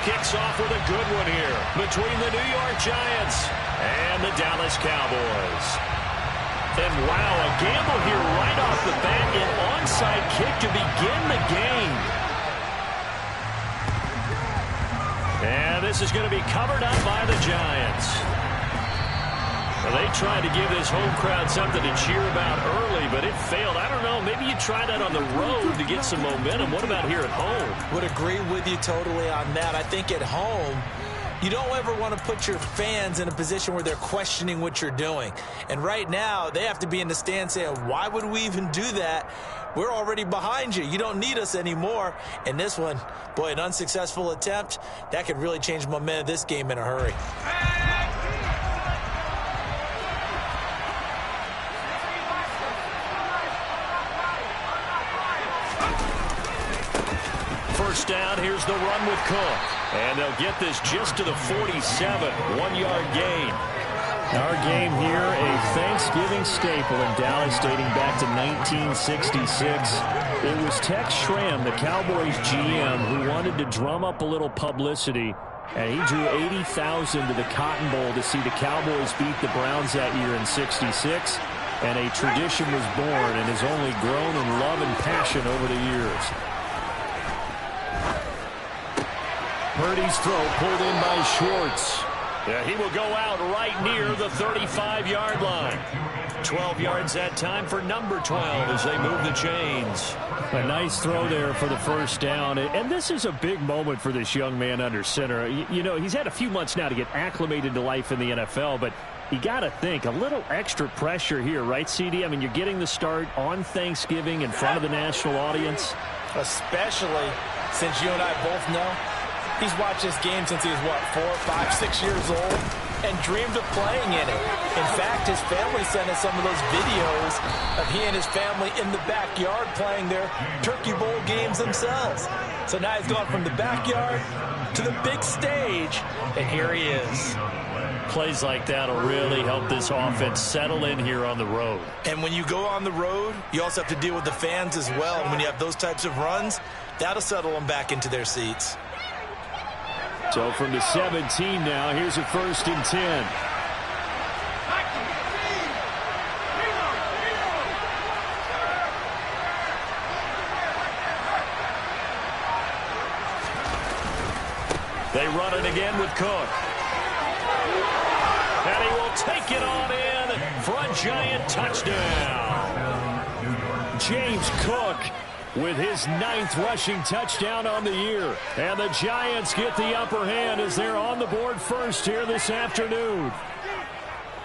kicks off with a good one here between the New York Giants and the Dallas Cowboys. And wow, a gamble here right off the bat, an onside kick to begin the game. And this is going to be covered up by the Giants. Well, they tried to give this home crowd something to cheer about early, but it failed. I don't know, maybe you try that on the road to get some momentum. What about here at home? Would agree with you totally on that. I think at home, you don't ever want to put your fans in a position where they're questioning what you're doing. And right now, they have to be in the stand saying, why would we even do that? We're already behind you. You don't need us anymore. And this one, boy, an unsuccessful attempt, that could really change the momentum of this game in a hurry. First down, here's the run with Cook. And they'll get this just to the 47, 1-yard gain. Our game here, a Thanksgiving staple in Dallas dating back to 1966. It was Tex Schramm, the Cowboys GM, who wanted to drum up a little publicity. And he drew 80,000 to the Cotton Bowl to see the Cowboys beat the Browns that year in '66. And a tradition was born and has only grown in love and passion over the years. Purdy's throw pulled in by Schwartz. Yeah, he will go out right near the 35-yard line. 12 yards that time for number 12 as they move the chains. A nice throw there for the first down. And this is a big moment for this young man under center. You know, he's had a few months now to get acclimated to life in the NFL, but you got to think, a little extra pressure here, right, CD? I mean, you're getting the start on Thanksgiving in front of the national audience. Especially since you and I both know he's watched this game since he was, what, 4, 5, 6 years old and dreamed of playing in it. In fact, his family sent us some of those videos of he and his family in the backyard playing their Turkey Bowl games themselves. So now he's gone from the backyard to the big stage, and here he is. Plays like that will really help this offense settle in here on the road. And when you go on the road, you also have to deal with the fans as well. And when you have those types of runs, that'll settle them back into their seats. So from the 17 now, here's a 1st and 10. They run it again with Cook. And he will take it on in for a Giant touchdown. James Cook with his 9th rushing touchdown on the year. And the Giants get the upper hand as they're on the board first here this afternoon.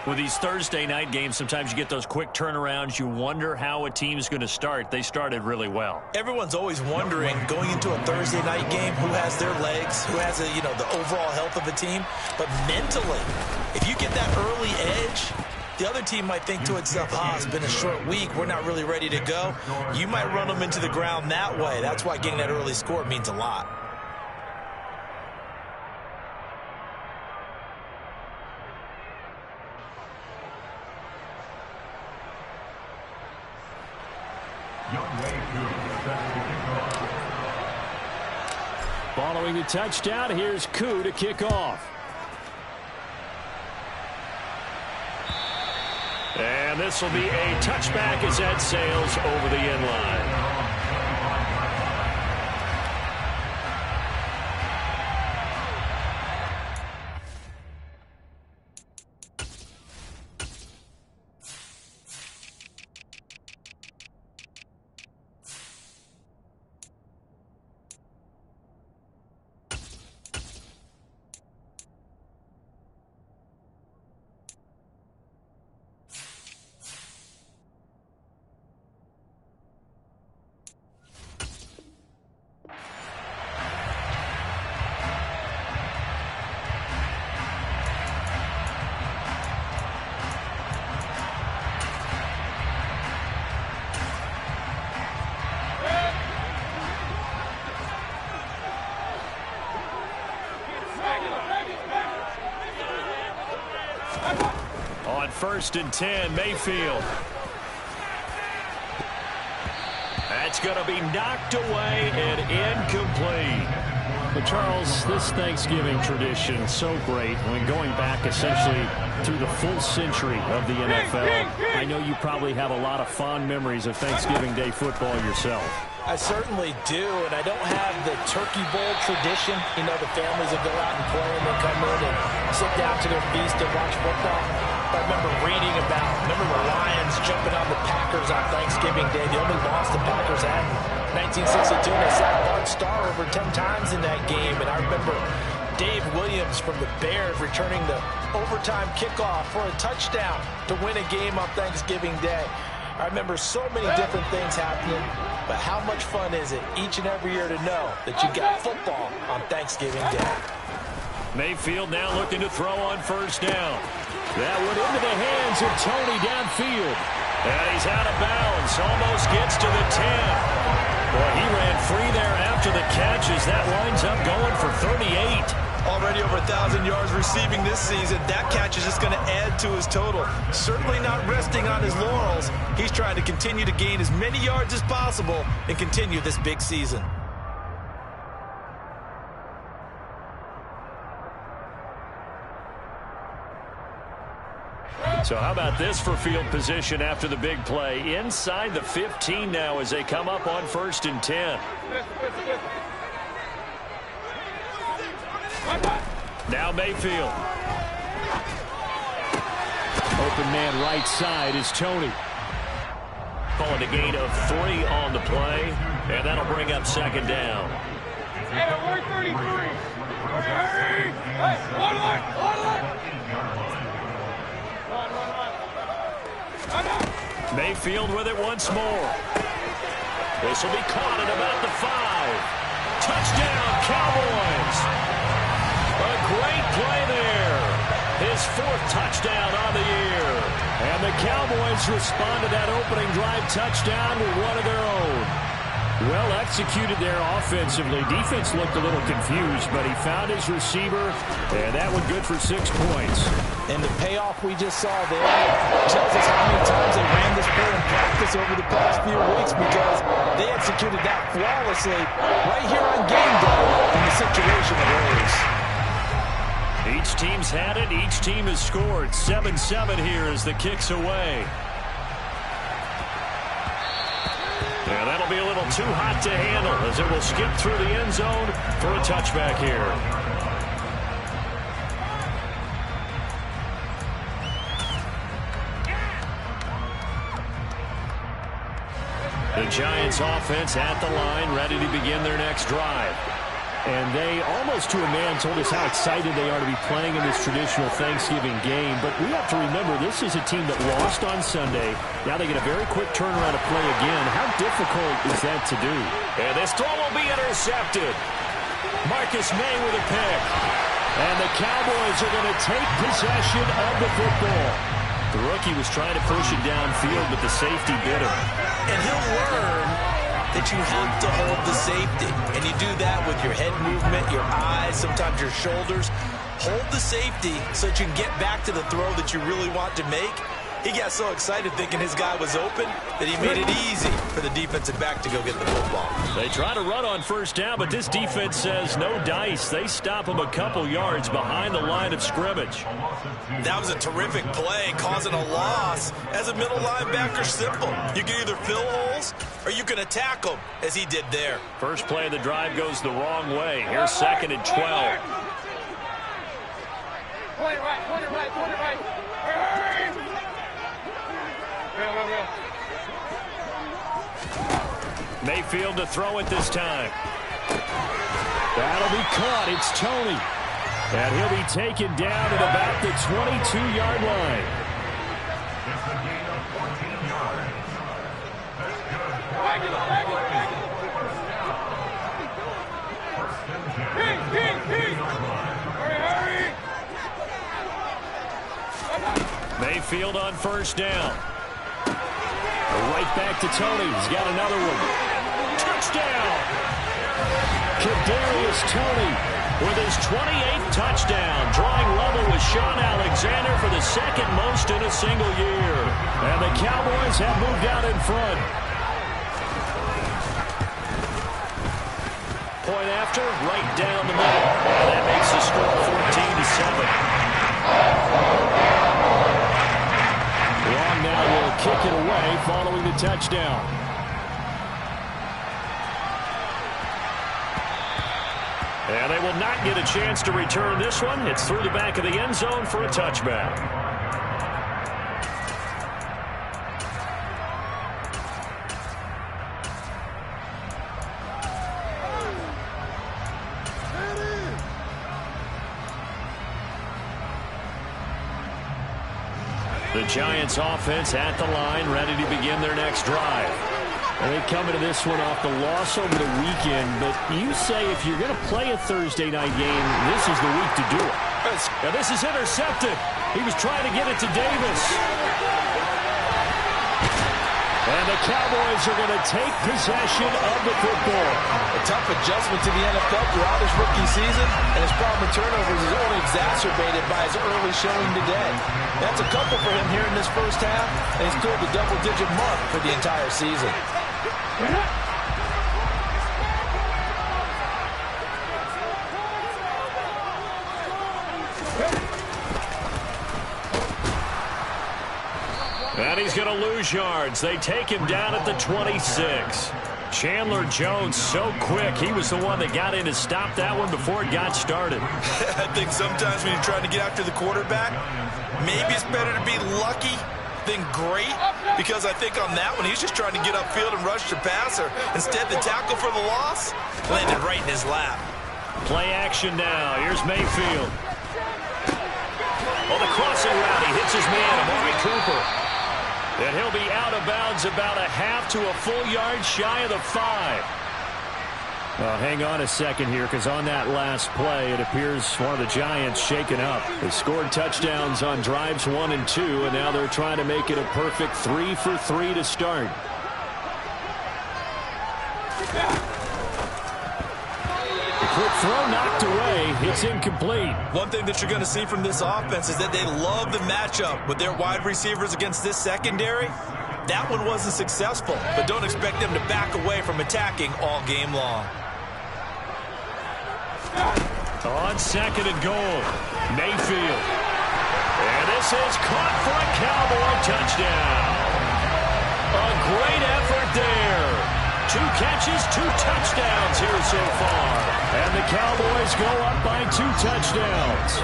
With these Thursday night games, sometimes you get those quick turnarounds. You wonder how a team's going to start. They started really well. Everyone's always wondering, going into a Thursday night game, who has their legs, who has the overall health of a team. But mentally, if you get that early edge, the other team might think to itself, it's been a short week, we're not really ready to go. You might run them into the ground that way. That's why getting that early score means a lot. Following the touchdown, here's Koo to kick off. And this will be a touchback as that sails over the end line. On 1st and 10, Mayfield. That's going to be knocked away and incomplete. Well, Charles, this Thanksgiving tradition is so great. When going back essentially through the full century of the NFL, I know you probably have a lot of fond memories of Thanksgiving Day football yourself. I certainly do, and I don't have the Turkey Bowl tradition. You know, the families that go out and play and then come in and sit down to their feast and watch football. I remember reading about, the Lions jumping on the Packers on Thanksgiving Day. The only loss the Packers had in 1962, and they sacked Bart Starr over 10 times in that game. And I remember Dave Williams from the Bears returning the overtime kickoff for a touchdown to win a game on Thanksgiving Day. I remember so many different things happening, but how much fun is it each and every year to know that you got football on Thanksgiving Day? Mayfield now looking to throw on first down. That went into the hands of Tony downfield. And he's out of bounds, almost gets to the 10. Boy, he ran free there after the catch as that winds up going for 38. Already over 1,000 yards receiving this season. That catch is just going to add to his total. Certainly not resting on his laurels. He's trying to continue to gain as many yards as possible and continue this big season. So how about this for field position after the big play? Inside the 15 now as they come up on 1st and 10. Now Mayfield. Open man right side is Tony. Calling a gain of 3 on the play, and that'll bring up 2nd down. Mayfield with it once more. This will be caught at about the 5. Touchdown, Cowboys! A great play there. His 4th touchdown on the year. And the Cowboys respond to that opening drive touchdown with one of their own. Well executed there offensively. Defense looked a little confused, but he found his receiver, and that one good for 6 points. And the payoff we just saw there tells us how many times they ran this play in practice over the past few weeks, because they executed that flawlessly right here on game day in the situation arose. Each team's had it. Each team has scored. 7-7 here as the kick's away. And that'll be a little too hot to handle as it will skip through the end zone for a touchback here. The Giants offense at the line, ready to begin their next drive. And they, almost to a man, told us how excited they are to be playing in this traditional Thanksgiving game. But we have to remember, this is a team that lost on Sunday. Now they get a very quick turnaround to play again. How difficult is that to do? And this throw will be intercepted. Marcus May with a pick. And the Cowboys are going to take possession of the football. The rookie was trying to push it downfield, but the safety bit him. And he'll learn that you have to hold the safety. And you do that with your head movement, your eyes, sometimes your shoulders. Hold the safety so that you can get back to the throw that you really want to make. He got so excited thinking his guy was open that he made it easy for the defensive back to go get the football. They try to run on first down, but this defense says no dice. They stop him a couple yards behind the line of scrimmage. That was a terrific play, causing a loss. As a middle linebacker, simple. You can either fill holes or you can attack them, as he did there. First play of the drive goes the wrong way. Here's 2nd and 12. Point it right. Mayfield to throw it this time. That'll be caught. It's Tony. And he'll be taken down at about the 22-yard line. Mayfield on first down. Right back to Tony. He's got another one. Touchdown! Kadarius Toney with his 28th touchdown, drawing level with Sean Alexander for the 2nd most in a single year. And the Cowboys have moved out in front. point after, right down the middle. And that makes the score 14-7. Long now will kick it away following the touchdown. And they will not get a chance to return this one. It's through the back of the end zone for a touchback. The Giants offense at the line, ready to begin their next drive. And they come into this one off the loss over the weekend, but you say if you're going to play a Thursday night game, this is the week to do it. Now this is intercepted. He was trying to get it to Davis. And the Cowboys are going to take possession of the football. A tough adjustment to the NFL throughout his rookie season, and his problem with turnovers is only exacerbated by his early showing today. That's a couple for him here in this first half, and he's scored the double-digit mark for the entire season. And he's going to lose yards. They take him down at the 26. Chandler Jones so quick. He was the one that got in to stop that one before it got started. I think sometimes when you're trying to get after the quarterback, maybe it's better to be lucky than great, because I think on that one, he's just trying to get upfield and rush the passer. Instead, the tackle for the loss landed right in his lap. Play action now. Here's Mayfield. Oh, the crossing route. He hits his man, Amari Cooper. And he'll be out of bounds about a half to a full yard shy of the 5. Hang on a second here, because on that last play, it appears one of the Giants shaken up. They scored touchdowns on drives 1 and 2, and now they're trying to make it a perfect 3 for 3 to start. Quick throw knocked away. It's incomplete. One thing that you're going to see from this offense is that they love the matchup with their wide receivers against this secondary. That one wasn't successful, but don't expect them to back away from attacking all game long. On 2nd and goal, Mayfield. And this is caught for a Cowboy touchdown. A great effort there. 2 catches, 2 touchdowns here so far. And the Cowboys go up by 2 touchdowns.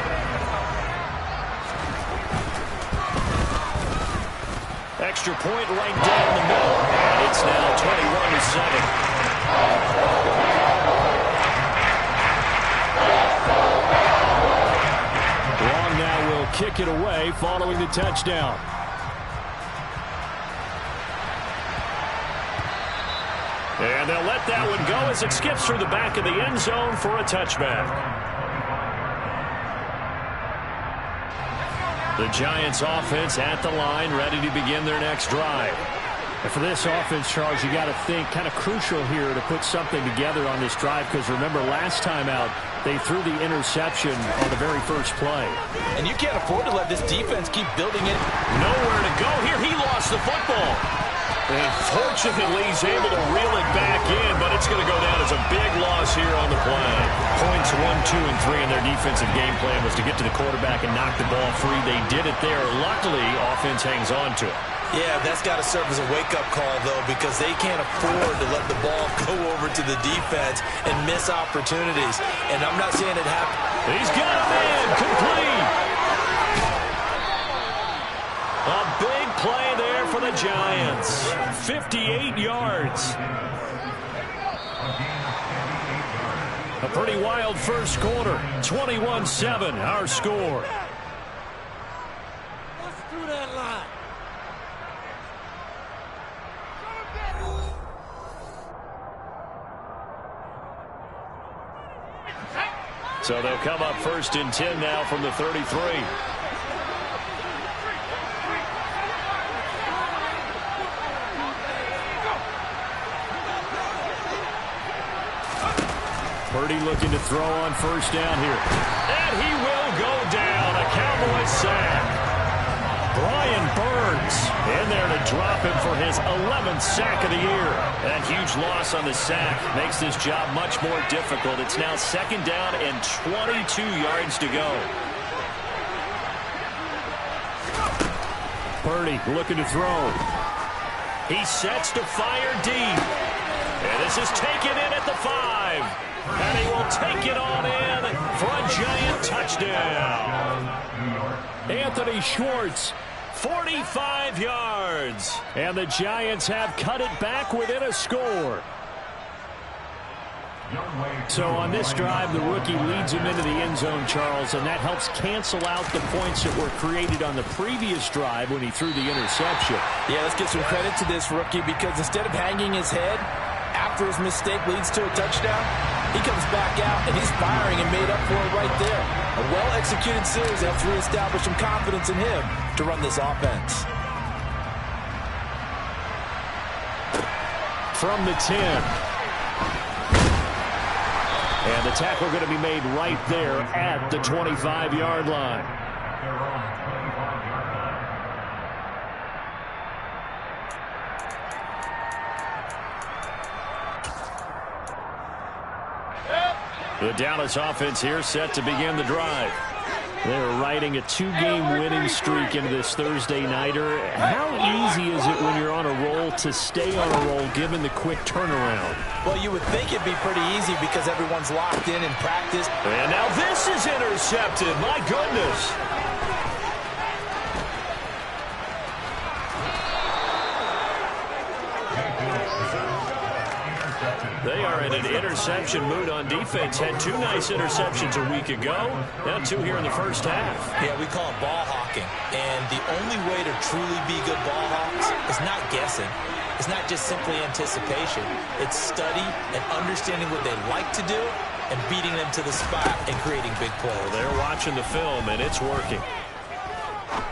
Extra point right down the middle. And it's now 21-7. Long now will kick it away following the touchdown. And they'll let that one go as it skips through the back of the end zone for a touchback. The Giants offense at the line, ready to begin their next drive. And for this offense, Charles, you got to think kind of crucial here to put something together on this drive, because remember last time out, they threw the interception on the very first play. And you can't afford to let this defense keep building it. Nowhere to go here. He lost the football. And fortunately, he's able to reel it back in, but it's going to go down as a big loss here on the play. Points 1, 2, and 3 in their defensive game plan was to get to the quarterback and knock the ball free. They did it there. Luckily, offense hangs on to it. Yeah, that's got to serve as a wake-up call, though, because they can't afford to let the ball go over to the defense and miss opportunities. And I'm not saying it happened. He's got a man complete. A big play there for the Giants. 58 yards. A pretty wild first quarter. 21-7, our score. Let's do that line. So they'll come up 1st and 10 now from the 33. Purdy looking to throw on 1st down here. And he will go down. A Cowboys sack. Brian Burns in there to drop him for his 11th sack of the year. That huge loss on the sack makes this job much more difficult. It's now 2nd down and 22 yards to go. Purdy looking to throw. He sets to fire deep. And this is taken in at the 5. And he will take it on in for a Giant touchdown. Anthony Schwartz, 45 yards. And the Giants have cut it back within a score. So on this drive, the rookie leads him into the end zone, Charles, and that helps cancel out the points that were created on the previous drive when he threw the interception. Yeah, let's give some credit to this rookie because instead of hanging his head after his mistake leads to a touchdown, he comes back out and he's firing and made up for it right there. A well-executed series helps reestablish some confidence in him to run this offense. From the 10. And the tackle going to be made right there at the 25-yard line. The Dallas offense here set to begin the drive. They're riding a 2-game winning streak into this Thursday nighter. How easy is it when you're on a roll to stay on a roll given the quick turnaround? Well, you would think it'd be pretty easy because everyone's locked in practice. And now this is intercepted. My goodness. They are in an interception mood on defense. Had 2 nice interceptions a week ago. Now 2 here in the first half. Yeah, we call it ball hawking. And the only way to truly be good ball hawks is not guessing. It's not just simply anticipation. It's study and understanding what they like to do and beating them to the spot and creating big plays. Well, they're watching the film, and it's working.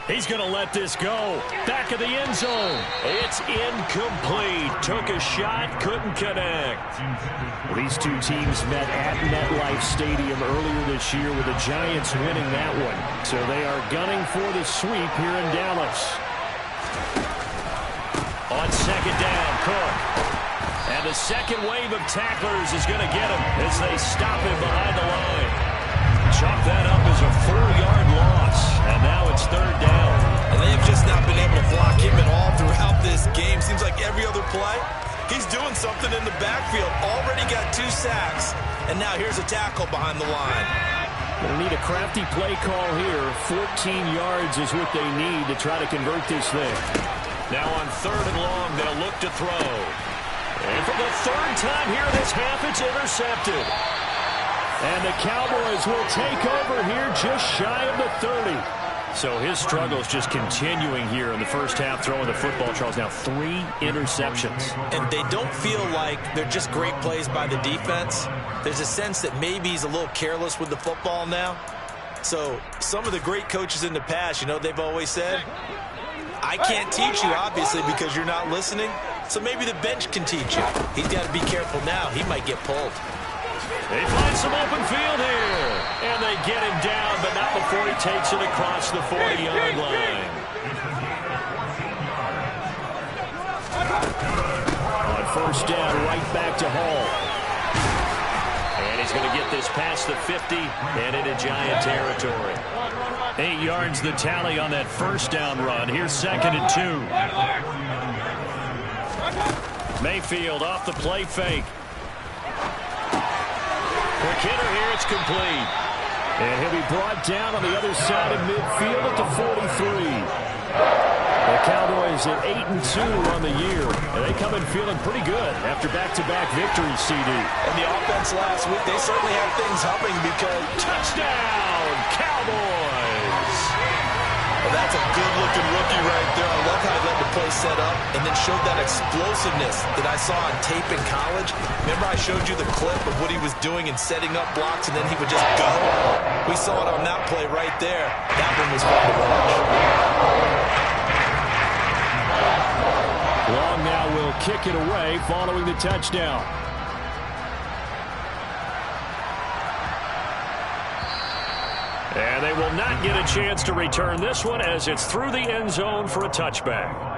He's going to let this go. Back of the end zone. It's incomplete. Took a shot, couldn't connect. Well, these two teams met at MetLife Stadium earlier this year with the Giants winning that one. So they are gunning for the sweep here in Dallas. On 2nd down, Cook. And the second wave of tacklers is going to get him as they stop him behind the line. Chalk that up as a 4-yard loss. And now it's 3rd down. And they have just not been able to block him at all throughout this game. Seems like every other play, he's doing something in the backfield. Already got 2 sacks. And now here's a tackle behind the line. They'll need a crafty play call here. 14 yards is what they need to try to convert this thing. Now on 3rd and long, they'll look to throw. And for the 3rd time here this half, it's intercepted. And the Cowboys will take over here just shy of the 30. So his struggle is just continuing here in the first half throwing the football, Charles. Now 3 interceptions. And they don't feel like they're just great plays by the defense. There's a sense that maybe he's a little careless with the football now. So some of the great coaches in the past, you know, they've always said, I can't teach you, obviously, because you're not listening. So maybe the bench can teach you. He's got to be careful now. He might get pulled. They find some open field here. And they get him down, but not before he takes it across the 40-yard line. On 1st down, right back to Hall. And he's going to get this past the 50 and into Giant territory. 8 yards the tally on that 1st down run. Here's 2nd and 2. Mayfield off the play fake. Quick hitter here, it's complete. And he'll be brought down on the other side of midfield at the 43. The Cowboys at 8-2 on the year. And they come in feeling pretty good after back-to-back victories, CD. And the offense last week, they certainly had things humming because... Touchdown, Cowboys! Well, that's a good-looking rookie right there. I love how he let the play set up and then showed that explosiveness that I saw on tape in college. Remember I showed you the clip of what he was doing and setting up blocks, and then he would just go? We saw it on that play right there. That one was fun to watch. Long now will kick it away following the touchdown. And they will not get a chance to return this one as it's through the end zone for a touchback.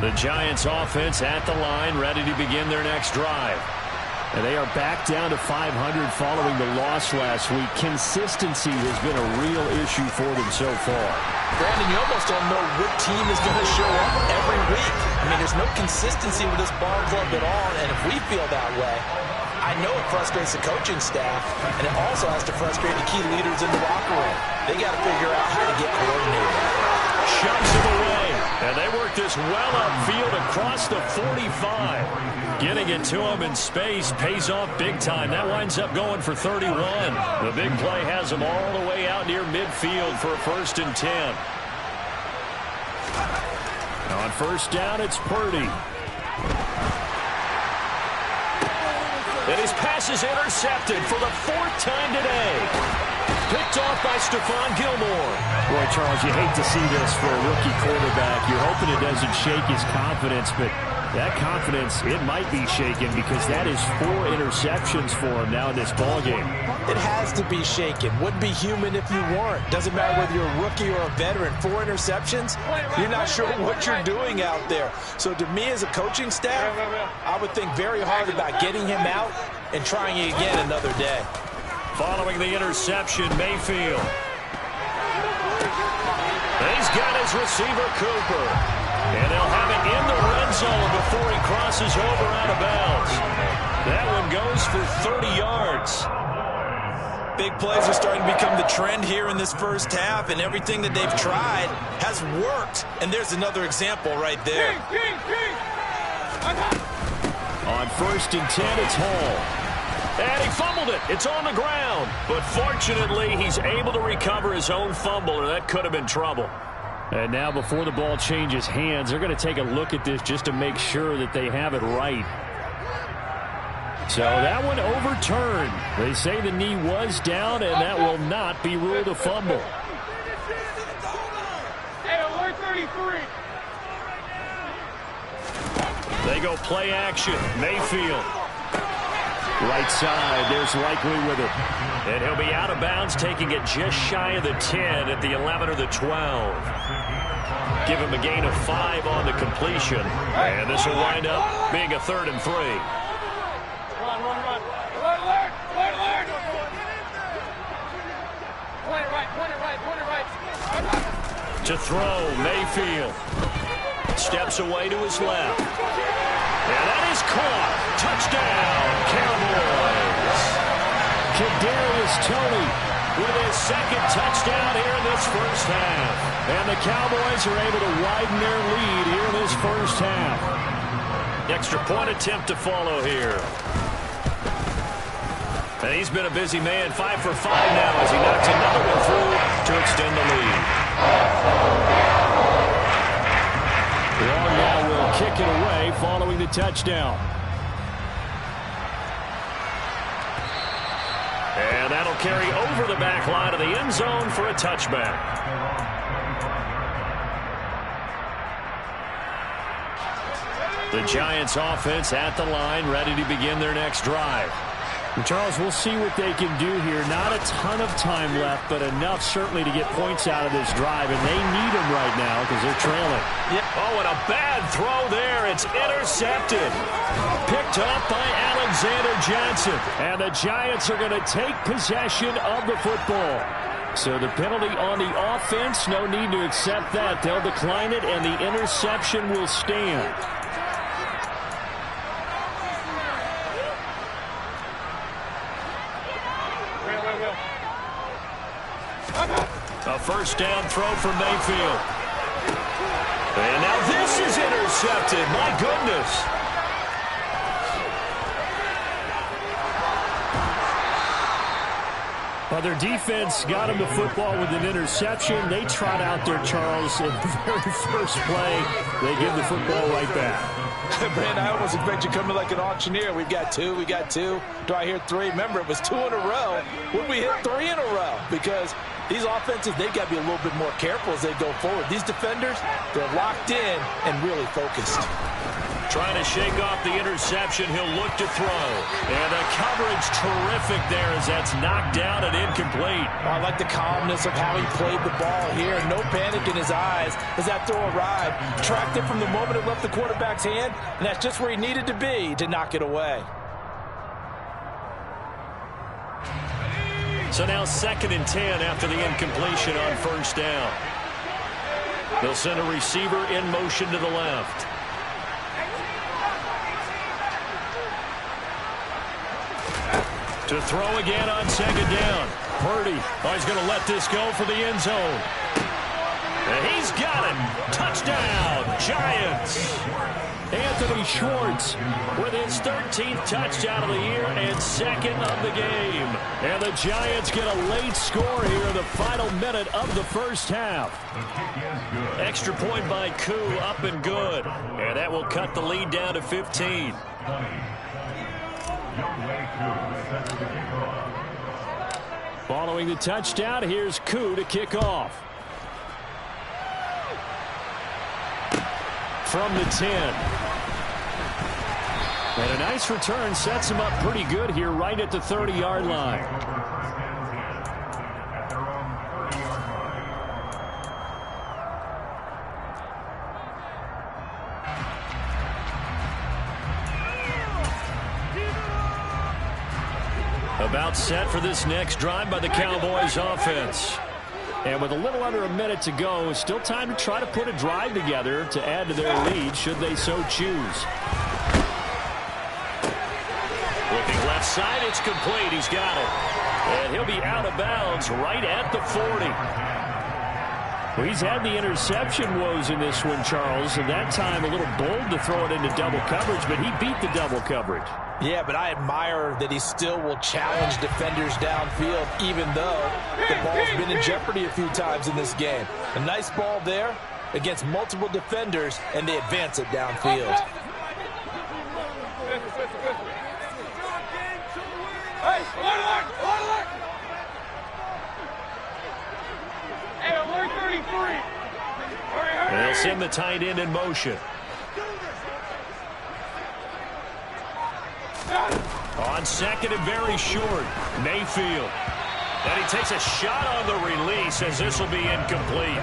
The Giants offense at the line, ready to begin their next drive. And they are back down to 500 following the loss last week. Consistency has been a real issue for them so far. Brandon, you almost don't know what team is going to show up every week. I mean, there's no consistency with this ball club at all, and if we feel that way, I know it frustrates the coaching staff, and it also has to frustrate the key leaders in the locker room. They got to figure out how to get coordinated. Shoves it away, and they work this well upfield across the 45. Getting it to him in space pays off big time. That winds up going for 31. The big play has him all the way out near midfield for a 1st and 10. On 1st down, it's Purdy. And his pass is intercepted for the 4th time today. Picked off by Stephon Gilmore. Boy, Charles, you hate to see this for a rookie quarterback. You're hoping it doesn't shake his confidence, but that confidence, it might be shaken because that is 4 interceptions for him now in this ballgame. It has to be shaken. Wouldn't be human if you weren't. Doesn't matter whether you're a rookie or a veteran. 4 interceptions, you're not sure what you're doing out there. So to me as a coaching staff, I would think very hard about getting him out and trying it again another day. Following the interception, Mayfield. He's got his receiver, Cooper. And they'll have it in the red zone before he crosses over out of bounds. That one goes for 30 yards. Big plays are starting to become the trend here in this first half, and everything that they've tried has worked. And there's another example right there. On 1st and 10, it's Hall. And he fumbled it. It's on the ground. But fortunately, he's able to recover his own fumble, or that could have been trouble. And now before the ball changes hands, they're going to take a look at this just to make sure that they have it right. So that one overturned. They say the knee was down, and that will not be ruled a fumble. They go play action. Mayfield. Right side, there's Likely with it. And he'll be out of bounds, taking it just shy of the 10 at the 11 or the 12. Give him a gain of 5 on the completion. And this will wind up being a 3rd and 3. To throw, Mayfield. Steps away to his left. And that is caught. Touchdown, Cowboys. Kadarius Toney with his 2nd touchdown here in this first half. And the Cowboys are able to widen their lead here in this first half. Extra point attempt to follow here. And he's been a busy man, 5 for 5 now as he knocks another one through to extend the lead. Long now will kick it away following the touchdown. And that'll carry over the back line of the end zone for a touchback. The Giants offense at the line, ready to begin their next drive. And Charles, we'll see what they can do here. Not a ton of time left, but enough certainly to get points out of this drive, and they need them right now because they're trailing. Yep. Oh, and a bad throw there. It's intercepted. Picked up by Alexander Johnson. And the Giants are going to take possession of the football. So the penalty on the offense, no need to accept that. They'll decline it, and the interception will stand. A 1st down throw for Mayfield. And now this is intercepted. My goodness. Well, their defense got them the football with an interception. They trot out there, Charles, in the very first play. They give the football right back. Brandon, I almost expect you coming like an auctioneer. We've got 2, we got 2. Do I hear 3? Remember, it was 2 in a row. Would we hit 3 in a row? Because These offenses, they've got to be a little bit more careful as they go forward. These defenders, they're locked in and really focused. Trying to shake off the interception. He'll look to throw. And the coverage terrific there as that's knocked down and incomplete. I like the calmness of how he played the ball here. No panic in his eyes as that throw arrived. Tracked it from the moment it left the quarterback's hand, and that's just where he needed to be to knock it away. So now 2nd and 10 after the incompletion on first down. They'll send a receiver in motion to the left. To throw again on 2nd down. Purdy, he's going to let this go for the end zone. And he's got him. Touchdown, Giants. Anthony Schwartz with his 13th touchdown of the year and 2nd of the game. And the Giants get a late score here in the final minute of the first half. Extra point by Koo, up and good. And that will cut the lead down to 15. Following the touchdown, here's Koo to kick off. From the 10. And a nice return sets him up pretty good here right at the 30-yard line. About set for this next drive by the Cowboys offense. And with a little under a minute to go, still time to try to put a drive together to add to their lead should they so choose. Looking left side, it's complete. He's got it. And he'll be out of bounds right at the 40. Well, he's had the interception woes in this one, Charles, and that time a little bold to throw it into double coverage, but he beat the double coverage. Yeah, but I admire that he still will challenge defenders downfield, even though the ball's been in jeopardy a few times in this game. A nice ball there against multiple defenders, and they advance it downfield. And they'll send the tight end in motion. On 2nd and very short, Mayfield. And he takes a shot on the release as this will be incomplete.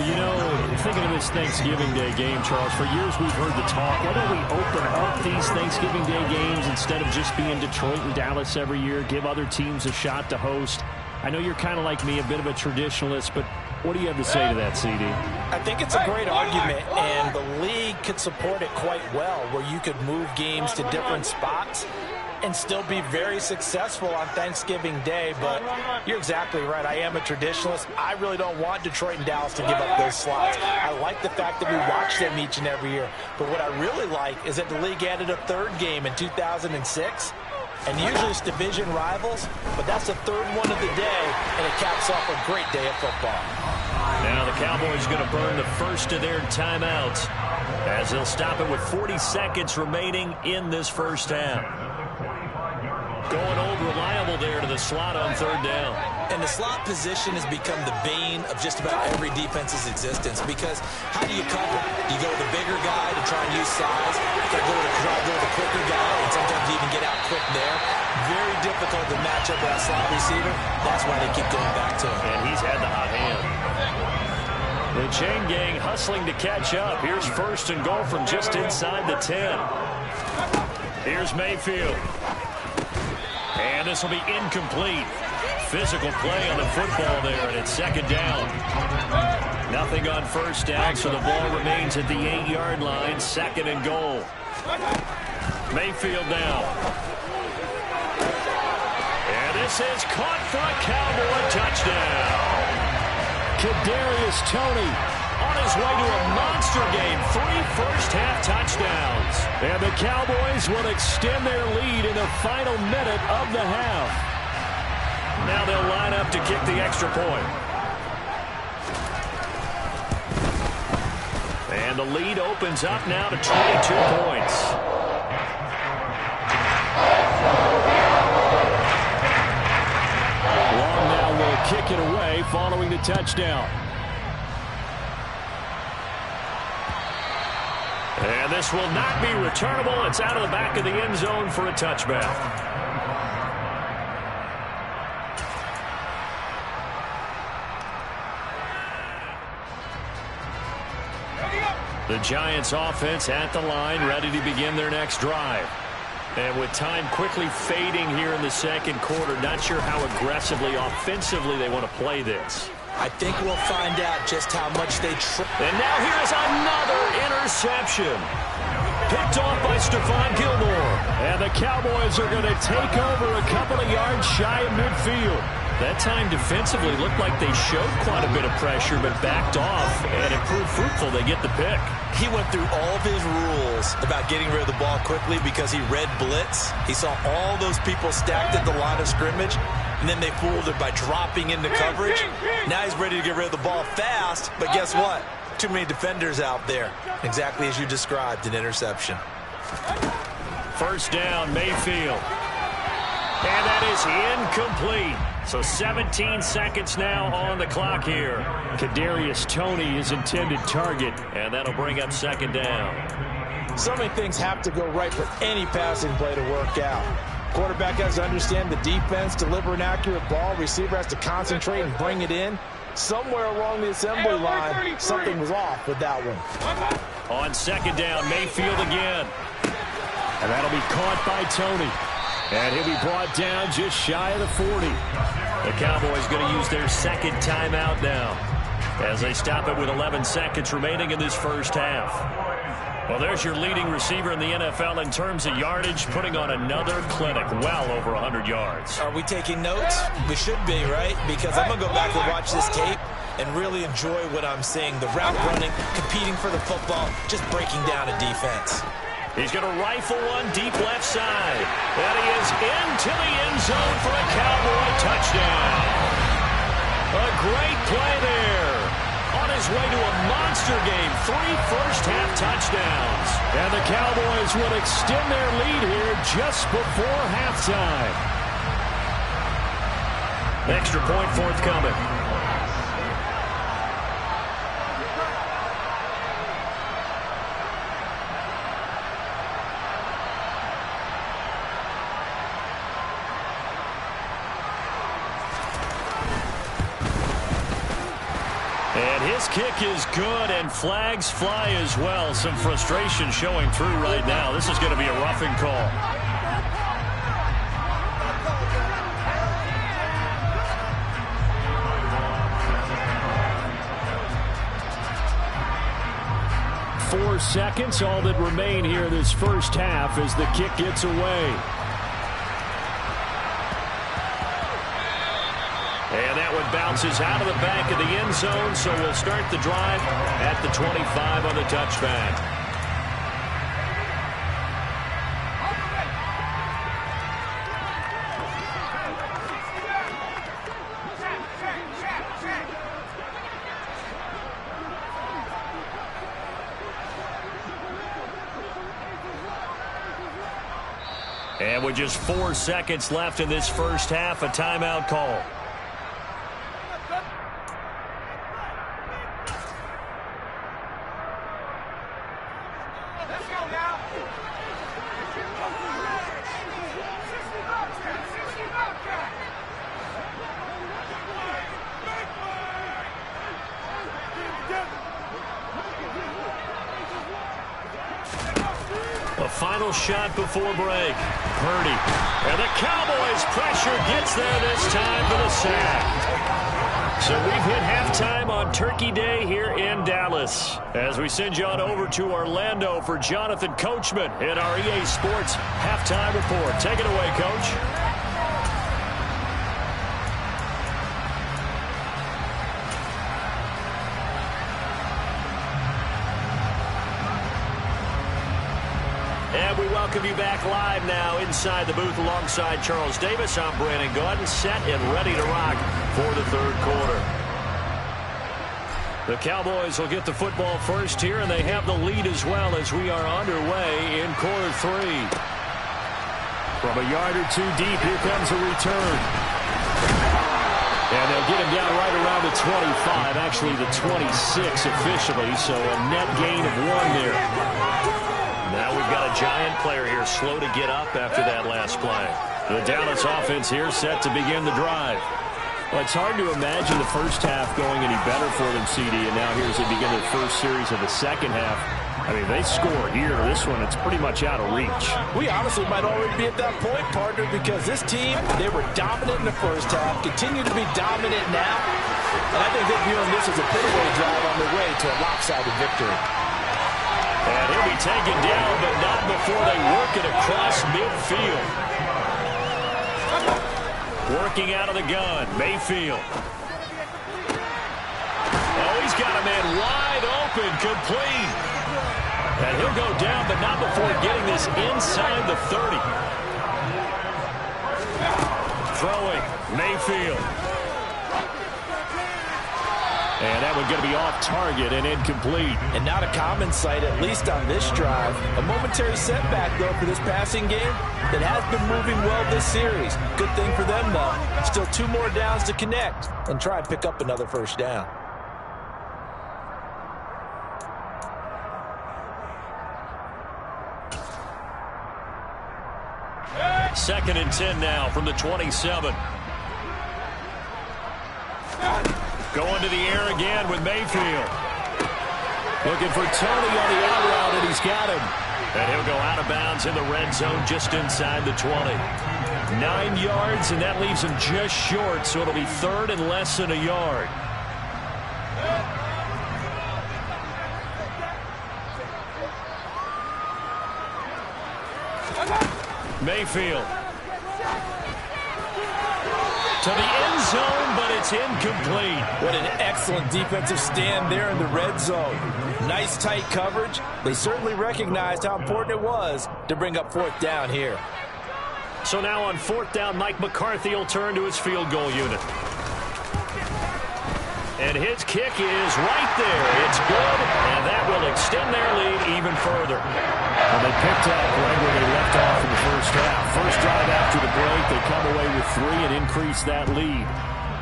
You know, thinking of this Thanksgiving Day game, Charles, for years we've heard the talk, why don't we open up these Thanksgiving Day games instead of just being Detroit and Dallas every year, give other teams a shot to host? I know you're kind of like me, a bit of a traditionalist, but what do you have to say to that, CD? I think it's a great argument, and the league could support it quite well, where you could move games to different spots and still be very successful on Thanksgiving Day. But you're exactly right. I am a traditionalist. I really don't want Detroit and Dallas to give up those slots. I like the fact that we watch them each and every year. But what I really like is that the league added a 3rd game in 2006. And usually it's division rivals, but that's the 3rd one of the day, and it caps off a great day of football. Now the Cowboys going to burn the first of their timeouts as they'll stop it with 40 seconds remaining in this first half. Going old reliable there to the slot on 3rd down. And the slot position has become the bane of just about every defense's existence, because how do you cover? You go with the bigger guy to try and use size. You got to go with the quicker guy, and sometimes you even get out quick there. Very difficult to match up with that slot receiver. That's why they keep going back to him. And he's had the hot hand. The chain gang hustling to catch up. Here's 1st and goal from just inside the 10. Here's Mayfield. And this will be incomplete. Physical play on the football there, and it's 2nd down. Nothing on 1st down, so the ball remains at the 8-yard line. 2nd and goal. Mayfield now. And this is caught for a Cowboy touchdown. Kadarius Toney on his way to a monster game. 3 first-half touchdowns. And the Cowboys will extend their lead in the final minute of the half. Now they'll line up to kick the extra point. And the lead opens up now to 22 points. Long now will kick it away following the touchdown. And this will not be returnable. It's out of the back of the end zone for a touchback. The Giants offense at the line, ready to begin their next drive. And with time quickly fading here in the second quarter, not sure how aggressively, offensively they want to play this. I think we'll find out just how much they try. And now here's another interception. Picked off by Stephon Gilmore. And the Cowboys are going to take over a couple of yards shy of midfield. That time defensively looked like they showed quite a bit of pressure but backed off, and it proved fruitful. They get the pick. He went through all of his rules about getting rid of the ball quickly because he read blitz. He saw all those people stacked at the line of scrimmage, and then they fooled it by dropping into coverage. Now he's ready to get rid of the ball fast, but guess what? Too many defenders out there. Exactly as you described, an interception. First down, Mayfield. And that is incomplete. So 17 seconds now on the clock here. Kadarius Toney is intended target, and that'll bring up second down. So many things have to go right for any passing play to work out. Quarterback has to understand the defense, deliver an accurate ball. Receiver has to concentrate and bring it in. Somewhere along the assembly line, something was off with that one. On second down, Mayfield again. And that'll be caught by Toney. And he'll be brought down just shy of the 40. The Cowboys going to use their second timeout now as they stop it with 11 seconds remaining in this first half. Well, there's your leading receiver in the NFL in terms of yardage, putting on another clinic, well over 100 yards. Are we taking notes? We should be, right? Because I'm going to go back and watch this tape and really enjoy what I'm seeing. The route running, competing for the football, just breaking down a defense. He's going to rifle one deep left side. And he is into the end zone for a Cowboy touchdown. A great play there. On his way to a monster game, 3 first-half touchdowns. And the Cowboys will extend their lead here just before halftime. Extra point forthcoming. And his kick is good, and flags fly as well. Some frustration showing through right now. This is going to be a roughing call. Four seconds, all that remain here this first half as the kick gets away. And that one bounces out of the back of the end zone, so we'll start the drive at the 25 on the touchback. And with just 4 seconds left in this first half, a timeout call. A final shot before break. Purdy. And the Cowboys' pressure gets there this time for the sack. So we've hit halftime on Turkey Day here in Dallas. As we send you on over to Orlando for Jonathan Coachman in our EA Sports Halftime Report. Take it away, Coach. And we welcome you back live now inside the booth alongside Charles Davis. I'm Brandon Gaudin, set and ready to rock for the third quarter. The Cowboys will get the football first here, and they have the lead as well as we are underway in quarter 3. From a yard or two deep, here comes a return. And they'll get him down right around the 25, actually the 26 officially, so a net gain of 1 there. Now we've got a Giant player here slow to get up after that last play. The Dallas offense here set to begin the drive. Well, it's hard to imagine the first half going any better for them, CD, and now here as they begin their first series of the second half. I mean, they score here. This one, it's pretty much out of reach. We honestly might already be at that point, partner, because this team, they were dominant in the first half, continue to be dominant now, and I think they're viewing this as a put-away drive on their way to a lopsided victory. And he'll be taken down, but not before they work it across midfield. Working out of the gun, Mayfield. Oh, he's got a man wide open, complete. And he'll go down, but not before getting this inside the 30. Throwing, Mayfield. And that one going to be off target and incomplete. And not a common sight, at least on this drive. A momentary setback, though, for this passing game that has been moving well this series. Good thing for them, though. Still 2 more downs to connect and try and pick up another first down. Second and 10 now from the 27. Going to the air again with Mayfield. Looking for Tony on the out route, and he's got him. And he'll go out of bounds in the red zone just inside the 20. 9 yards, and that leaves him just short, so it'll be third and less than a yard. Mayfield. To the end zone, but it's incomplete. What an excellent defensive stand there in the red zone. Nice tight coverage. They certainly recognized how important it was to bring up 4th down here. So now on 4th down, Mike McCarthy will turn to his field goal unit. And his kick is right there. It's good, and that will extend their lead even further. And they picked up right where they left off in the first half. First drive after the break, they come away with 3 and increase that lead.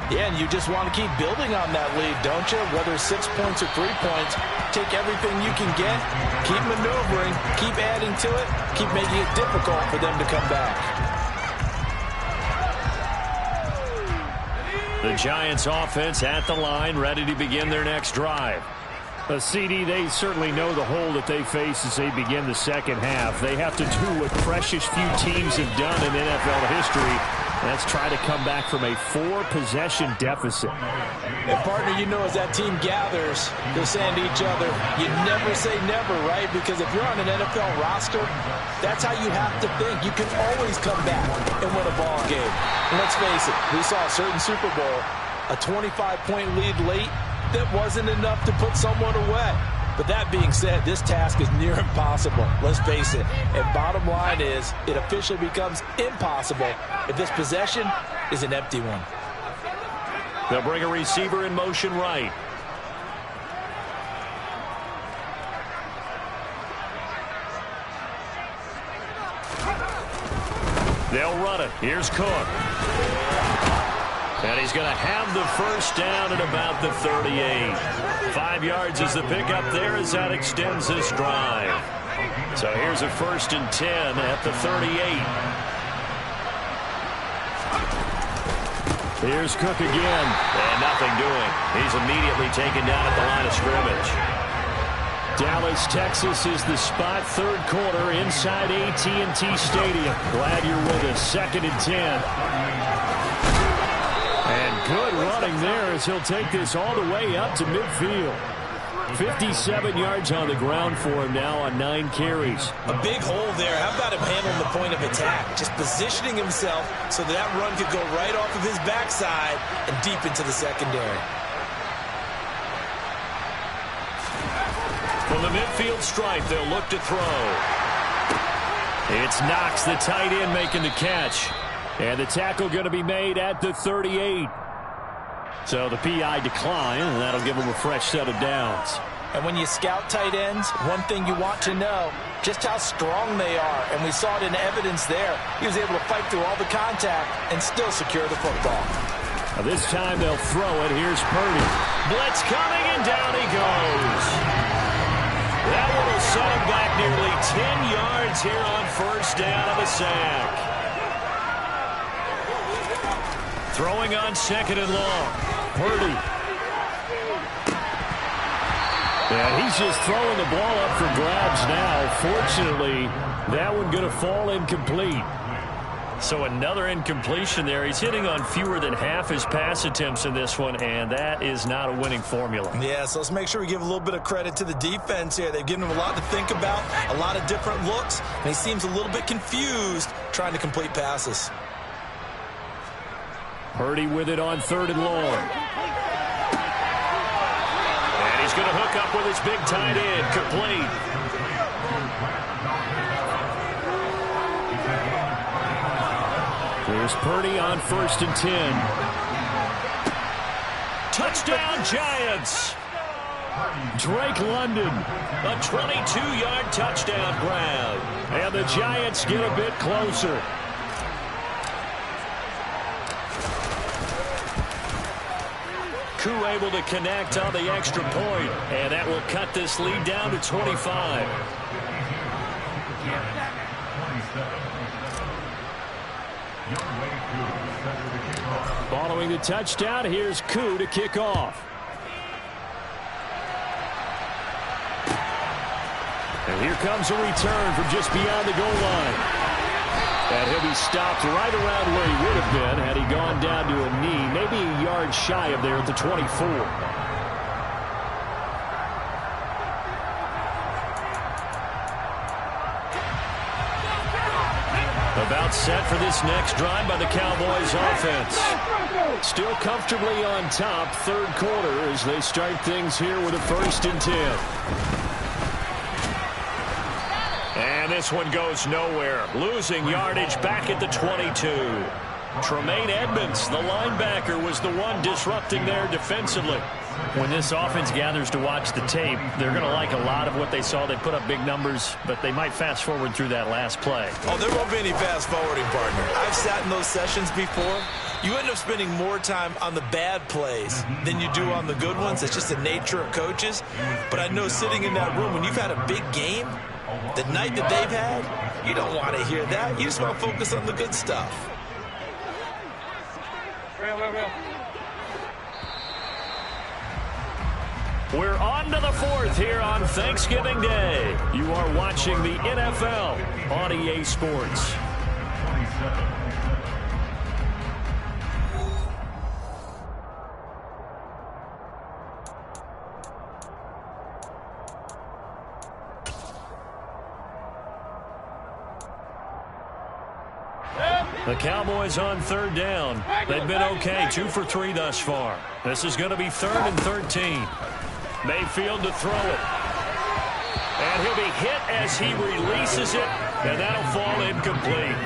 Yeah, and you just want to keep building on that lead, don't you? Whether 6 points or 3 points, take everything you can get, keep maneuvering, keep adding to it, keep making it difficult for them to come back. The Giants offense at the line, ready to begin their next drive. A CD, they certainly know the hole that they face as they begin the second half. They have to do what precious few teams have done in NFL history. That's try to come back from a 4-possession deficit. And partner, you know, as that team gathers, they're saying to each other, you never say never, right? Because if you're on an NFL roster, that's how you have to think. You can always come back and win a ball game. And let's face it, we saw a certain Super Bowl, a 25-point lead late that wasn't enough to put someone away. But that being said, this task is near impossible. Let's face it. And bottom line is, it officially becomes impossible if this possession is an empty one. They'll bring a receiver in motion right. They'll run it. Here's Cook. And he's going to have the first down at about the 38. 5 yards is the pickup there as that extends this drive. So here's a 1st and 10 at the 38. Here's Cook again. And nothing doing. He's immediately taken down at the line of scrimmage. Dallas, Texas is the spot. 3rd quarter inside AT&T Stadium. Glad you're with us. 2nd and 10. And good running there as he'll take this all the way up to midfield. 57 yards on the ground for him now on 9 carries. A big hole there. How about him handling the point of attack? Just positioning himself so that run could go right off of his backside and deep into the secondary. From the midfield stripe, they'll look to throw. It's Knox, the tight end, making the catch. And the tackle going to be made at the 38. So the PI decline, and that'll give him a fresh set of downs. And when you scout tight ends, one thing you want to know, just how strong they are. And we saw it in evidence there. He was able to fight through all the contact and still secure the football. 4th This time they'll throw it. Here's Purdy. Blitz coming, and down he goes. That one will set him back nearly 10 yards here on first down of the sack. Throwing on second and long. Purdy. And he's just throwing the ball up for grabs now. Fortunately, that one going to fall incomplete. So another incompletion there. He's hitting on fewer than half his pass attempts in this one, and that is not a winning formula. Yeah, so let's make sure we give a little bit of credit to the defense here. They've given him a lot to think about, a lot of different looks, and he seems a little bit confused trying to complete passes. Purdy with it on third and long. And he's going to hook up with his big tight end. Complete. Here's Purdy on first and 10. Touchdown, Giants. Drake London, a 22-yard touchdown grab. And the Giants get a bit closer. Koo able to connect on the extra point, and that will cut this lead down to 25. Following the touchdown, here's Koo to kick off. And here comes a return from just beyond the goal line. And he'll be stopped right around where he would have been had he gone down to a knee, maybe a yard shy of there at the 24. About set for this next drive by the Cowboys offense. Still comfortably on top, third quarter, as they start things here with a first and 10. And this one goes nowhere. Losing yardage back at the 22. Tremaine Edmonds, the linebacker, was the one disrupting there defensively. When this offense gathers to watch the tape, they're going to like a lot of what they saw. They put up big numbers, but they might fast forward through that last play. Oh, there won't be any fast forwarding, partner. I've sat in those sessions before. You end up spending more time on the bad plays than you do on the good ones. It's just the nature of coaches. But I know sitting in that room, when you've had a big game, the night that they've had, you don't want to hear that. You just want to focus on the good stuff. We're on to the fourth here on Thanksgiving Day. You are watching the NFL on EA Sports. The Cowboys on third down. They've been okay, 2 for 3 thus far. This is going to be 3rd and 13. Mayfield to throw it. And he'll be hit as he releases it, and that'll fall incomplete.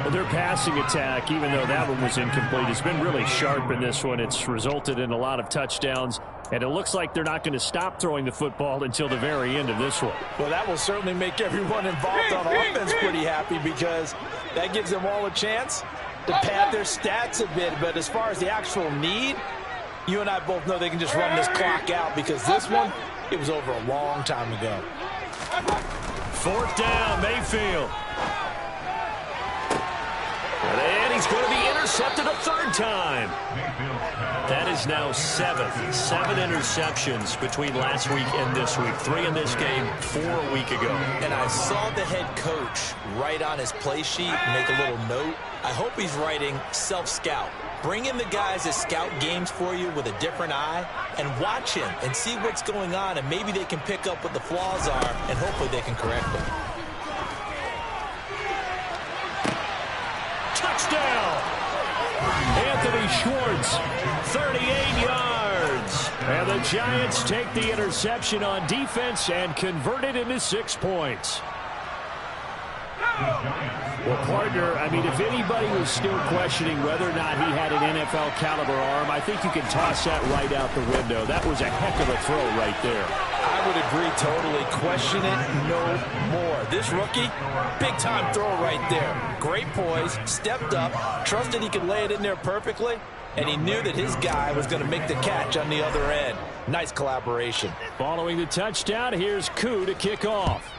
Well, their passing attack, even though that one was incomplete, has been really sharp in this one. It's resulted in a lot of touchdowns, and it looks like they're not going to stop throwing the football until the very end of this one. Well, that will certainly make everyone involved on offense pretty happy, because that gives them all a chance to pad their stats a bit. But as far as the actual need, you and I both know they can just run this clock out, because this one, it was over a long time ago. 4th down, Mayfield. And he's going to be intercepted a 3rd time. That is now 7 interceptions between last week and this week. 3 in this game, 4 a week ago. And I saw the head coach write on his play sheet, make a little note. I hope he's writing self-scout. Bring in the guys that scout games for you with a different eye and watch him and see what's going on, and maybe they can pick up what the flaws are, and hopefully they can correct them. Touchdown! Anthony Schwartz, 38 yards. And the Giants take the interception on defense and convert it into 6 points. Well, partner, I mean, if anybody was still questioning whether or not he had an NFL caliber arm, I think you can toss that right out the window. That was a heck of a throw right there. I would agree totally. Question it no more. This rookie, big-time throw right there. Great poise, stepped up, trusted he could lay it in there perfectly, and he knew that his guy was going to make the catch on the other end. Nice collaboration. Following the touchdown, here's Koo to kick off.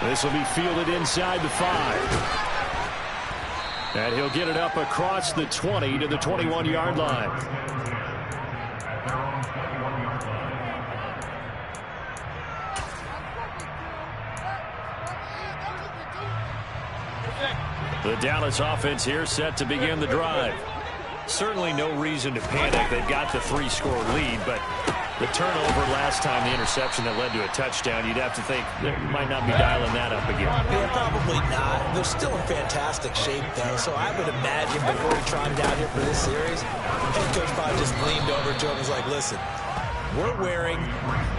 This will be fielded inside the 5. And he'll get it up across the 20 to the 21-yard line. The Dallas offense here set to begin the drive. Certainly no reason to panic. They've got the 3-score lead, but the turnover last time, the interception that led to a touchdown, you'd have to think they might not be dialing that up again. Yeah, probably not. They're still in fantastic shape, though, so I would imagine before he trotted out here for this series, head coach probably just leaned over to him and was like, listen, we're wearing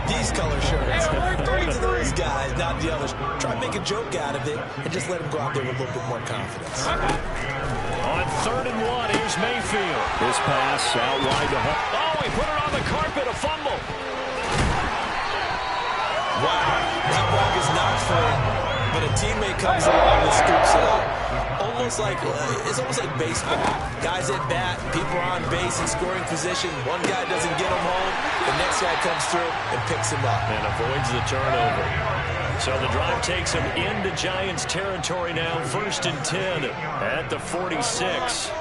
these color shirts. It's those guys, not the others. Try to make a joke out of it and just let him go out there with a little bit more confidence. On 3rd and 1, here's Mayfield. This pass out wide to home. Oh, he put it on the carpet, a fumble. Wow, that ball is not free, but a teammate comes along and scoops it up. It's almost like baseball. Guys at bat, people are on base in scoring position. One guy doesn't get him home, the next guy comes through and picks him up. And avoids the turnover. So the drive takes him into Giants territory now. 1st and 10 at the 46.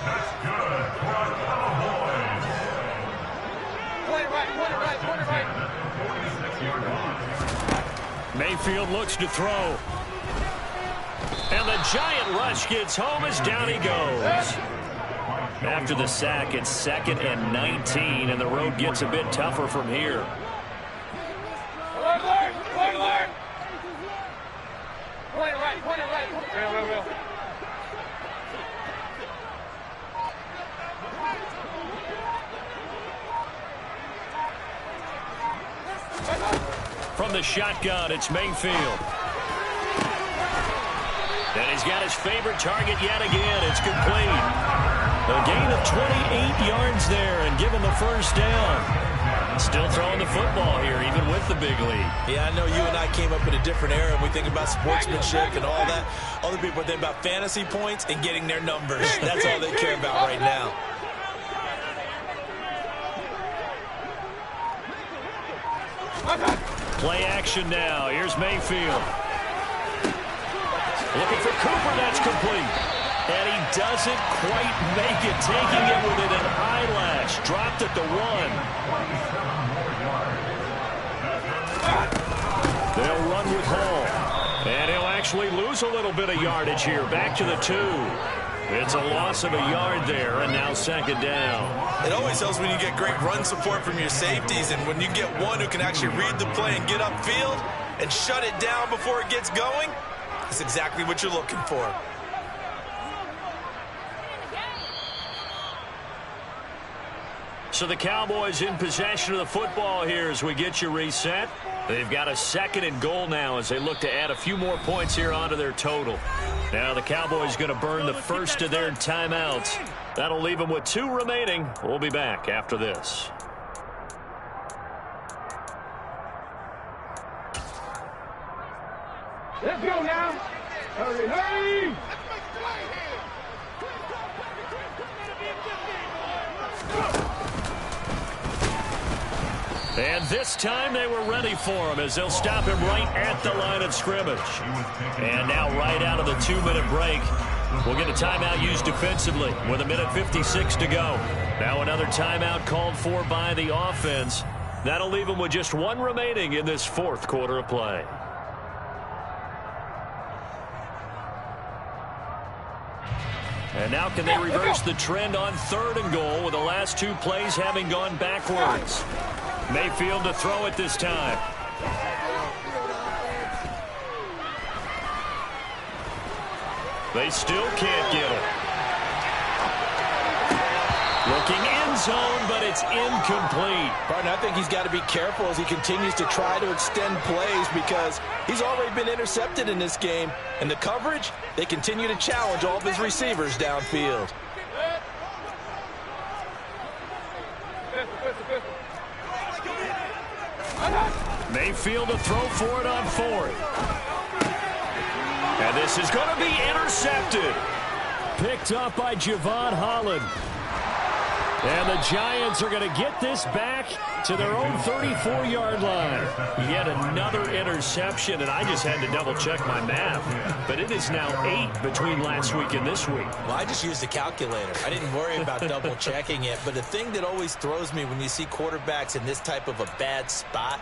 Mayfield looks to throw. And the Giant rush gets home as down he goes. After the sack, it's 2nd and 19, and the road gets a bit tougher from here. From the shotgun, it's Mayfield. And he's got his favorite target yet again. It's complete. A gain of 28 yards there and give him the first down. Still throwing the football here, even with the big lead. Yeah, I know you and I came up in a different era, and we think about sportsmanship and all that. Other people think about fantasy points and getting their numbers. That's all they care about right now. Play action now. Here's Mayfield. Looking for Cooper. That's complete. And he doesn't quite make it. Taking it within an eyelash. Dropped at the 1. They'll run with Hall. And he'll actually lose a little bit of yardage here. Back to the 2. It's a loss of a yard there, and now 2nd down. It always helps when you get great run support from your safeties, and when you get one who can actually read the play and get upfield and shut it down before it gets going, that's exactly what you're looking for. So the Cowboys in possession of the football here as we get you reset. They've got a 2nd and goal now as they look to add a few more points here onto their total. Now the Cowboys going to burn the first of their timeouts. That'll leave them with 2 remaining. We'll be back after this. Let's go now. Hurry, hurry. And this time they were ready for him as they'll stop him right at the line of scrimmage. And now right out of the 2-minute break, we'll get a timeout used defensively with 1:56 to go. Now another timeout called for by the offense. That'll leave them with just 1 remaining in this 4th quarter of play. And now can they reverse the trend on 3rd and goal with the last 2 plays having gone backwards? Mayfield to throw it this time. They still can't get it. Looking end zone, but it's incomplete. Partner, I think he's got to be careful as he continues to try to extend plays because he's already been intercepted in this game. And the coverage, they continue to challenge all of his receivers downfield. Mayfield to throw for it on 4th. And this is going to be intercepted. picked up by Javon Holland. And the Giants are going to get this back to their own 34-yard line. Yet another interception, and I just had to double-check my math. But it is now 8 between last week and this week. Well, I just used a calculator. I didn't worry about double-checking it. But the thing that always throws me when you see quarterbacks in this type of a bad spot,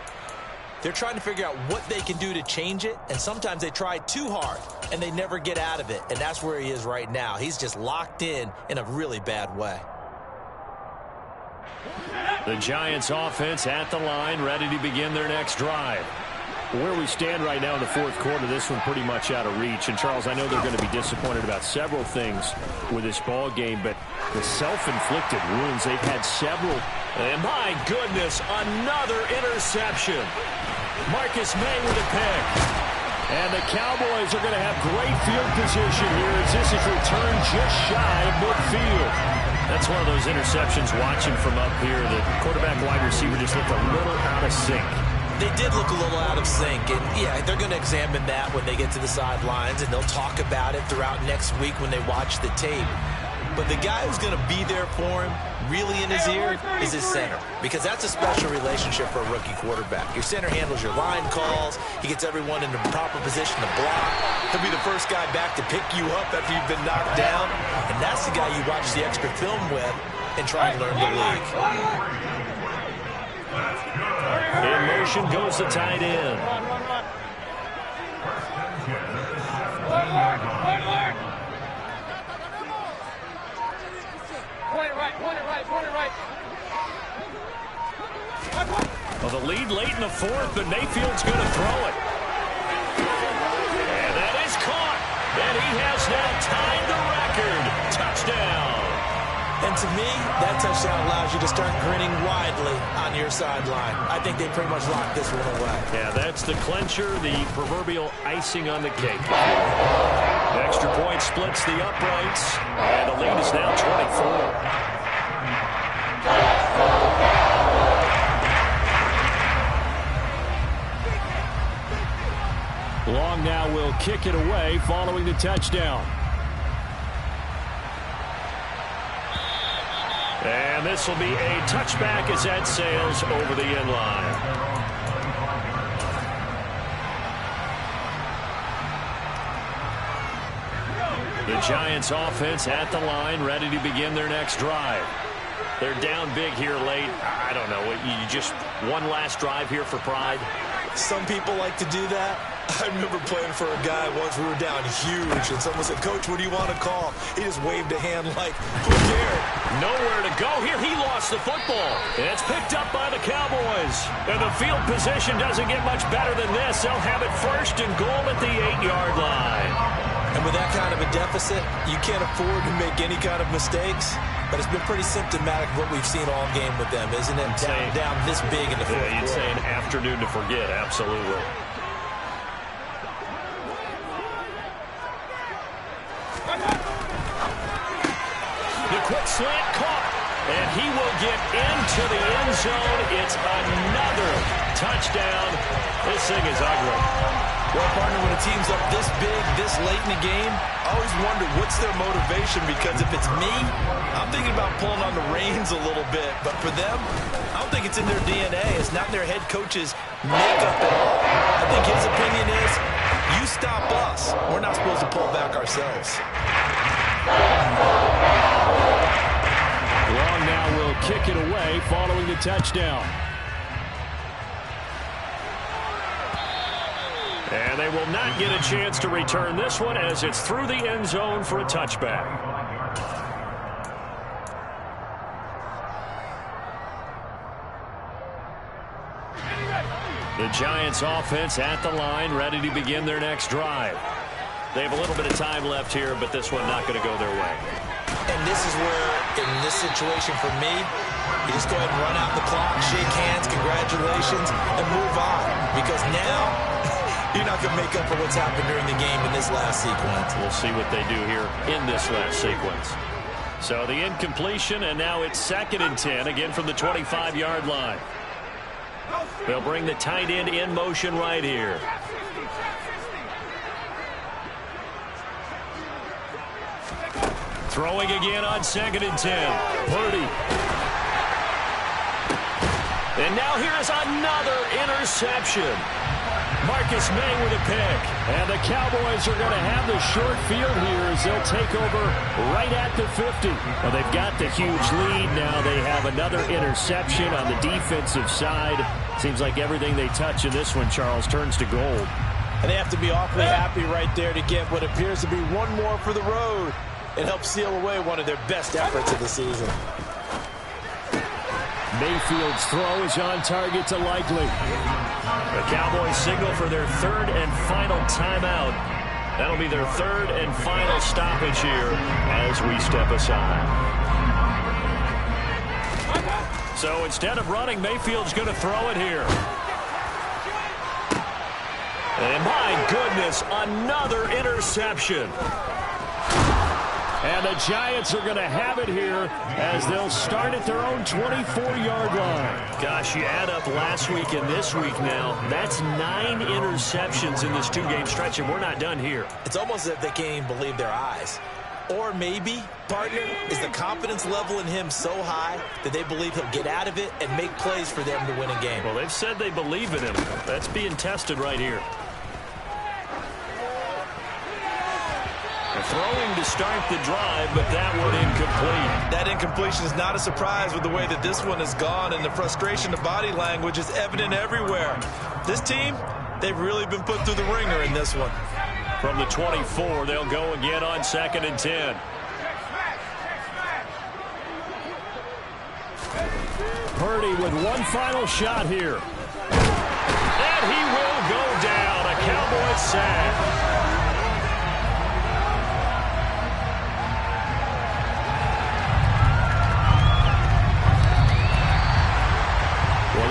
they're trying to figure out what they can do to change it, and sometimes they try too hard, and they never get out of it. And that's where he is right now. He's just locked in a really bad way. The Giants offense at the line, ready to begin their next drive. Where we stand right now in the fourth quarter, this one pretty much out of reach. And, Charles, I know they're going to be disappointed about several things with this ball game, but the self-inflicted wounds, they've had several. And, my goodness, another interception. Marcus May with a pick. And the Cowboys are going to have great field position here as this is returned just shy of midfield. That's one of those interceptions watching from up here. The quarterback wide receiver just looked a little out of sync. They did look a little out of sync. And, yeah, they're going to examine that when they get to the sidelines, and they'll talk about it throughout next week when they watch the tape. But the guy who's going to be there for him, really in his ear, is his center. Because that's a special relationship for a rookie quarterback. Your center handles your line calls. He gets everyone in the proper position to block. He'll be the first guy back to pick you up after you've been knocked down. And that's the guy you watch the extra film with and try and learn the league. In motion goes the tight end. Well, the lead late in the fourth, but Mayfield's going to throw it. And that is caught. And he has now tied the record. Touchdown. And to me, that touchdown allows you to start grinning widely on your sideline. I think they pretty much locked this one away. Yeah, that's the clincher, the proverbial icing on the cake. The extra point splits the uprights, and the lead is now 24. Long now will kick it away following the touchdown. And this will be a touchback as that sails over the end line. The Giants offense at the line, ready to begin their next drive. They're down big here late. I don't know. You just one last drive here for pride. Some people like to do that. I remember playing for a guy once. We were down huge, and someone said, "Coach, what do you want to call?" He just waved a hand like, "Who cares?" Nowhere to go here. He lost the football. It's picked up by the Cowboys. And the field position doesn't get much better than this. They'll have it first and goal at the 8-yard line. And with that kind of a deficit, you can't afford to make any kind of mistakes. But it's been pretty symptomatic of what we've seen all game with them, isn't it? Down this big in the fourth quarter. You'd say an afternoon to forget, absolutely. The quick slant caught, and he will get into the end zone. It's another touchdown. This thing is ugly. Well, partner, when a team's up this big, this late in the game, I always wonder what's their motivation, because if it's me, I'm thinking about pulling on the reins a little bit. But for them, I don't think it's in their DNA. It's not in their head coach's makeup at all. I think his opinion is, you stop us. We're not supposed to pull back ourselves. Long now will kick it away following the touchdown. And they will not get a chance to return this one as it's through the end zone for a touchback. The Giants offense at the line, ready to begin their next drive. They have a little bit of time left here, but this one not going to go their way. And this is where, in this situation for me, you just go ahead and run out the clock, shake hands, congratulations, and move on. Because now, you're not going to make up for what's happened during the game in this last sequence. We'll see what they do here in this last sequence. So the incompletion, and now it's 2nd and 10, again from the 25-yard line. They'll bring the tight end in motion right here. Throwing again on 2nd and 10. Purdy. And now here's another interception. Marcus May with a pick. And the Cowboys are going to have the short field here as they'll take over right at the 50. Well, they've got the huge lead. Now they have another interception on the defensive side. Seems like everything they touch in this one, Charles, turns to gold. And they have to be awfully happy right there to get what appears to be one more for the road. It helps seal away one of their best efforts of the season. Mayfield's throw is on target to Likely. The Cowboys signal for their 3rd and final timeout. That'll be their 3rd and final stoppage here as we step aside. So instead of running, Mayfield's going to throw it here. And my goodness, another interception. And the Giants are going to have it here as they'll start at their own 24-yard line. Gosh, you add up last week and this week now. That's 9 interceptions in this 2-game stretch, and we're not done here. It's almost as if they can't even believe their eyes. Or maybe, partner, is the confidence level in him so high that they believe he'll get out of it and make plays for them to win a game. Well, they've said they believe in him. That's being tested right here. Throwing to start the drive, but that one incomplete. That incompletion is not a surprise with the way that this one has gone, and the frustration of body language is evident everywhere. This team, they've really been put through the ringer in this one. From the 24, they'll go again on 2nd and 10. Purdy with one final shot here. And he will go down. A Cowboys sack.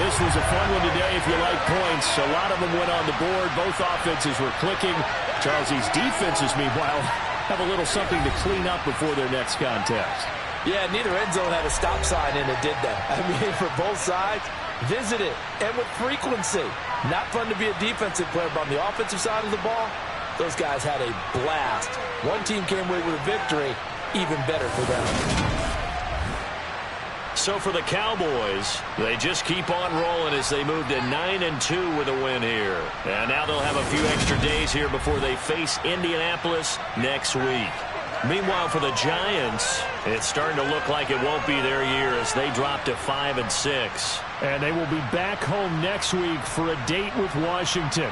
This was a fun one today if you like points. A lot of them went on the board. Both offenses were clicking. Charles, these defenses, meanwhile, have a little something to clean up before their next contest. Yeah, neither end zone had a stop sign in it, did they? I mean, for both sides, visit it, and with frequency. Not fun to be a defensive player, but on the offensive side of the ball, those guys had a blast. One team came away with a victory, even better for them. So for the Cowboys, they just keep on rolling as they move to 9-2 with a win here. And now they'll have a few extra days here before they face Indianapolis next week. Meanwhile, for the Giants, it's starting to look like it won't be their year as they drop to 5-6. And they will be back home next week for a date with Washington.